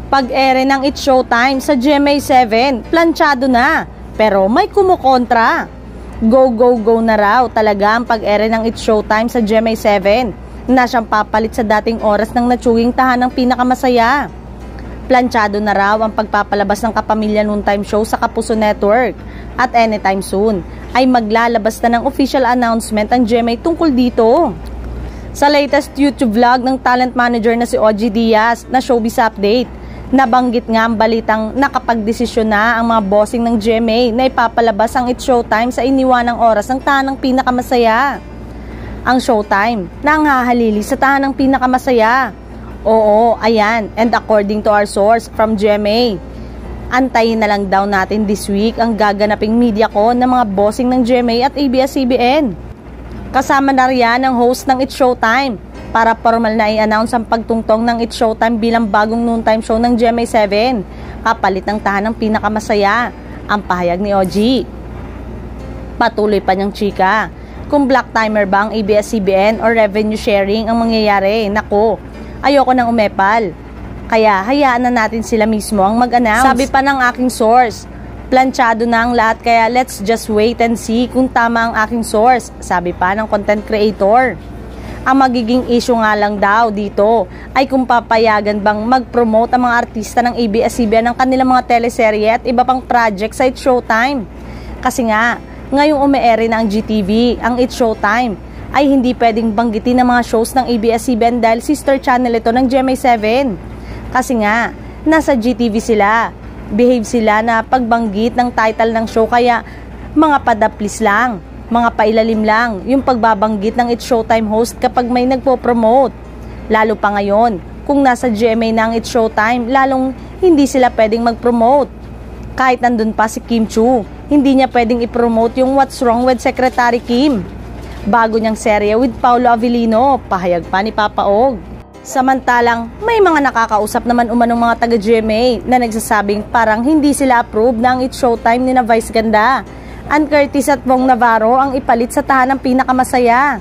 Pag-ere ng It's Showtime sa GMA7, planchado na, pero may kumukontra. Go, go, go na raw talaga ang pag-ere ng It's Showtime sa GMA7 na siyang papalit sa dating oras ng natsuwing tahanang pinakamasaya. Planchado na raw ang pagpapalabas ng Kapamilya Noontime Show sa Kapuso Network at anytime soon ay maglalabas na ng official announcement ang GMA tungkol dito. Sa latest YouTube vlog ng talent manager na si OG Diaz na Showbiz Update, nabanggit nga ang balitang nakapagdesisyon na ang mga bossing ng GMA na ipapalabas ang It's Showtime sa iniwanang oras ng tahanang pinakamasaya. Ang Showtime na ang hahalili sa tahanang pinakamasaya. Oo, ayan, and according to our source from GMA, antayin na lang daw natin this week ang gaganaping media ko ng mga bossing ng GMA at ABS-CBN. Kasama na riyan ang host ng It's Showtime para formal na i-announce ang pagtungtong ng It's Showtime bilang bagong noontime show ng GMA7, kapalit ng tahanang pinakamasaya, ang pahayag ni OG. Patuloy pa niyang chika, kung black timer ba ang ABS-CBN or revenue sharing ang mangyayari, nako, ayoko nang umepal. Kaya hayaan na natin sila mismo ang mag-announce. Sabi pa ng aking source, planchado na ang lahat kaya let's just wait and see kung tama ang aking source, sabi pa ng content creator. Ang magiging issue nga lang daw dito ay kung papayagan bang mag-promote ang mga artista ng ABS-CBN ng kanilang mga teleserye at iba pang project sa It's Showtime. Kasi nga, ngayong ume-ere na ang GTV, ang It's Showtime, ay hindi pwedeng banggitin ng mga shows ng ABS-CBN dahil sister channel ito ng GMA7. Kasi nga, nasa GTV sila. Behave sila na pagbanggit ng title ng show kaya mga padaplis lang, mga pailalim lang yung pagbabanggit ng It's Showtime host kapag may nagpo-promote. Lalo pa ngayon, kung nasa GMA na ang It's Showtime, lalong hindi sila pwedeng mag-promote. Kahit nandun pa si Kim Chu, hindi niya pwedeng i-promote yung What's Wrong with Secretary Kim, bago niyang serye with Paolo Avellino, pahayag pa ni Papa Og. Samantalang, may mga nakakausap naman umanong mga taga-GMA na nagsasabing parang hindi sila approve ng It's Showtime ni na Vice Ganda, Ann Curtis at Bong Navarro ang ipalit sa tahanang pinakamasaya.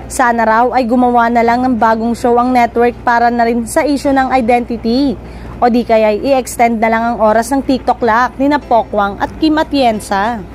Sana raw ay gumawa na lang ng bagong show ang network para na rin sa issue ng identity, o di kaya i-extend na lang ang oras ng TikTok clock ni na Pokwang at Kim Atienza.